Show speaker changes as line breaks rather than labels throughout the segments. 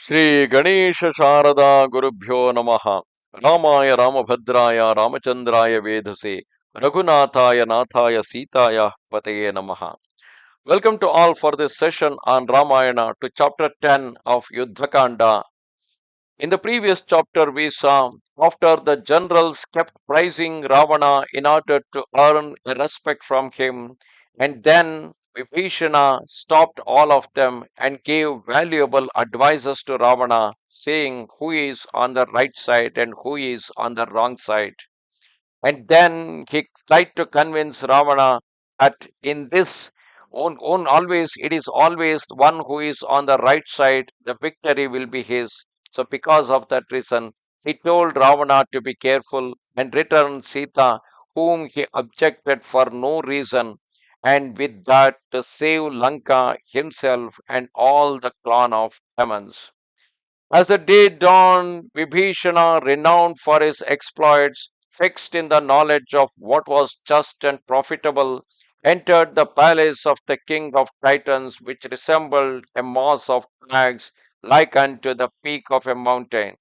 Shri Ganesha Sharada Gurubhyo Namaha Ramaya Ramabhadraya Ramachandraya Vedase Raghunathaya Nathaya Sitaya Pataye Namaha. Welcome to all for this session on Ramayana to chapter 10 of Yuddha Kanda. In the previous chapter, we saw after the generals kept praising Ravana in order to earn a respect from him, and then Vibhishana stopped all of them and gave valuable advices to Ravana, saying who is on the right side and who is on the wrong side. And then he tried to convince Ravana that in this always it is always the one who is on the right side, the victory will be his. So because of that reason, he told Ravana to be careful and return Sita, whom he objected for no reason, and with that to save Lanka himself and all the clan of demons. As the day dawned, Vibhishana, renowned for his exploits, fixed in the knowledge of what was just and profitable, entered the palace of the king of Titans, which resembled a mass of crags like unto the peak of a mountain.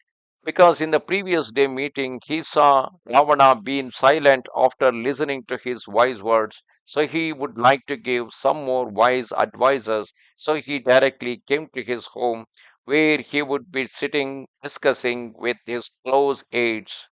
Because in the previous day meeting, he saw Ravana being silent after listening to his wise words, so he would like to give some more wise advices. So he directly came to his home where he would be sitting discussing with his close aides.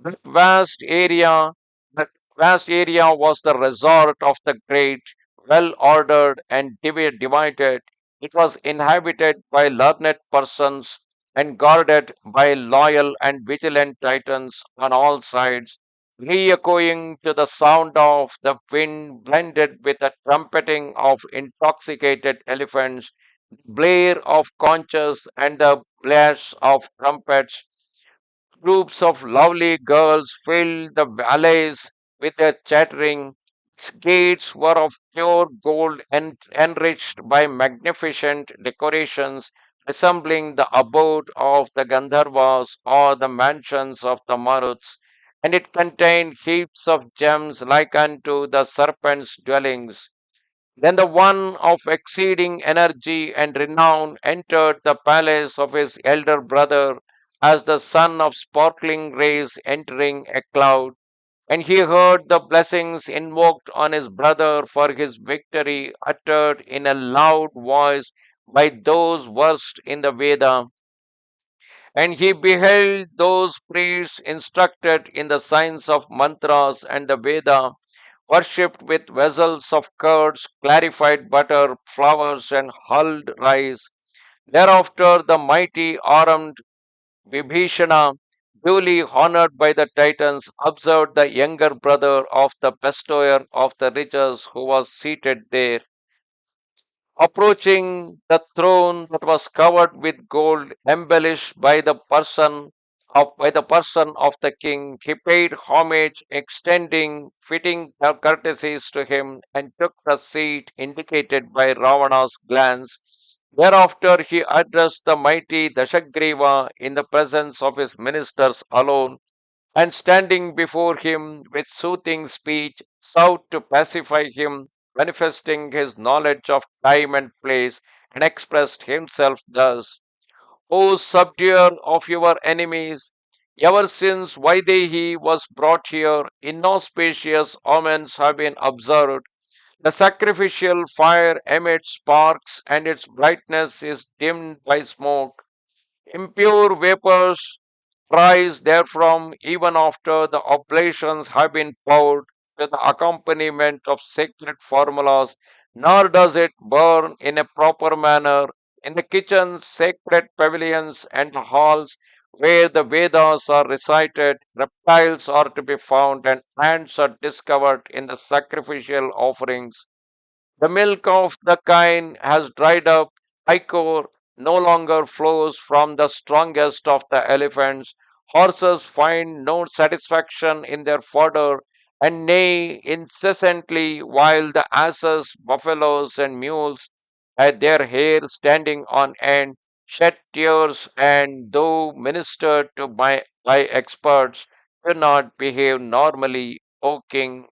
That vast area, that vast area was the resort of the great, well ordered and divided. It was inhabited by learned persons and guarded by loyal and vigilant titans on all sides, re-echoing to the sound of the wind blended with the trumpeting of intoxicated elephants, blare of conches and the blast of trumpets. Groups of lovely girls filled the valleys with their chattering. Its gates were of pure gold and enriched by magnificent decorations resembling the abode of the Gandharvas or the mansions of the Maruts, and it contained heaps of gems like unto the serpents' dwellings. Then the one of exceeding energy and renown entered the palace of his elder brother as the son of sparkling rays entering a cloud, and he heard the blessings invoked on his brother for his victory uttered in a loud voice by those versed in the Veda, and he beheld those priests instructed in the science of mantras and the Veda worshipped with vessels of curds, clarified butter, flowers, and hulled rice. Thereafter, the mighty armed Vibhishana, duly honored by the Titans, observed the younger brother of the bestower of the riches who was seated there. Approaching the throne that was covered with gold, embellished by the person of the king, he paid homage, extending fitting courtesies to him, and took the seat indicated by Ravana's glance. Thereafter, he addressed the mighty Dashagriva in the presence of his ministers alone, and standing before him with soothing speech, sought to pacify him, manifesting his knowledge of time and place, and expressed himself thus: O subduer of your enemies, ever since Vaidehi was brought here, inauspicious omens have been observed. The sacrificial fire emits sparks, and its brightness is dimmed by smoke. Impure vapors rise therefrom even after the oblations have been poured to the accompaniment of sacred formulas, nor does it burn in a proper manner. In the kitchens, sacred pavilions, and halls where the Vedas are recited, reptiles are to be found, and ants are discovered in the sacrificial offerings. The milk of the kine has dried up. Ichor no longer flows from the strongest of the elephants. Horses find no satisfaction in their fodder and neigh incessantly, while the asses, buffaloes, and mules, at their hair standing on end, shed tears, and though ministered to by experts, do not behave normally, O king.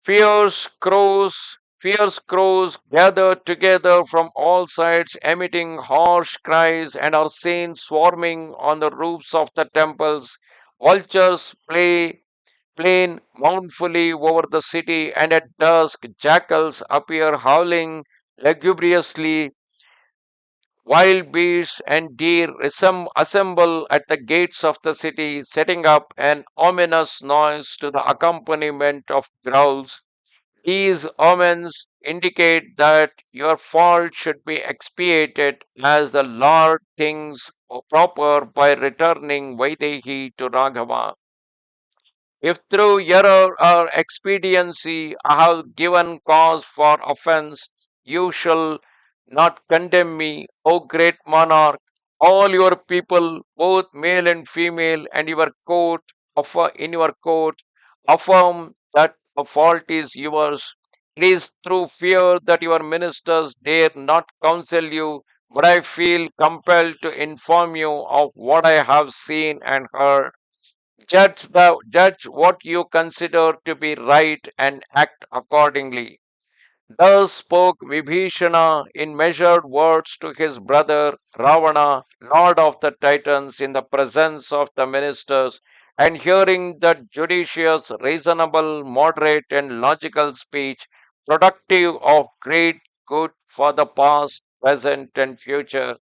Fierce crows Fierce crows gather together from all sides, emitting harsh cries, and are seen swarming on the roofs of the temples. Vultures plain mournfully over the city, and at dusk jackals appear howling lugubriously. Wild beasts and deer assemble at the gates of the city, setting up an ominous noise to the accompaniment of growls. These omens indicate that your fault should be expiated as the Lord thinks proper by returning Vaidehi to Raghava. If through error or expediency I have given cause for offense, you shall not condemn me, O great monarch. All your people, both male and female, and your court, in your court, affirm that the fault is yours. It is through fear that your ministers dare not counsel you, but I feel compelled to inform you of what I have seen and heard. Judge what you consider to be right and act accordingly. Thus spoke Vibhishana in measured words to his brother Ravana, lord of the Titans, in the presence of the ministers, and hearing the judicious, reasonable, moderate, and logical speech, productive of great good for the past, present, and future,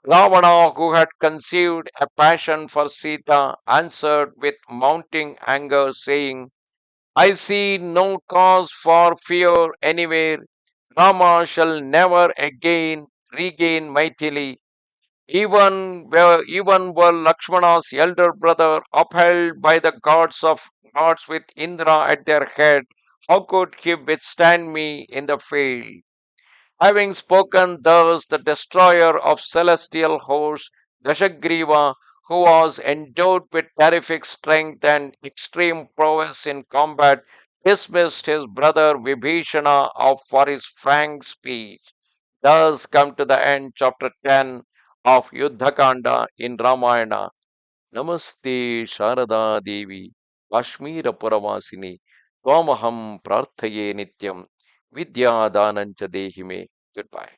Ravana, who had conceived a passion for Sita, answered with mounting anger, saying, I see no cause for fear anywhere. Rama shall never again regain Maithili. Even were Lakshmana's elder brother upheld by the gods with Indra at their head, how could he withstand me in the field? Having spoken thus, the destroyer of celestial hosts, Dashagriva, who was endowed with terrific strength and extreme prowess in combat, dismissed his brother Vibhishana for his frank speech. Thus come to the end, chapter 10 of Yuddha Kanda in Ramayana. Namaste Sharada Devi, Kashmira Puravasini, Twamaham Prarthaye Nityam, Vidya Danancha Dehime. Goodbye.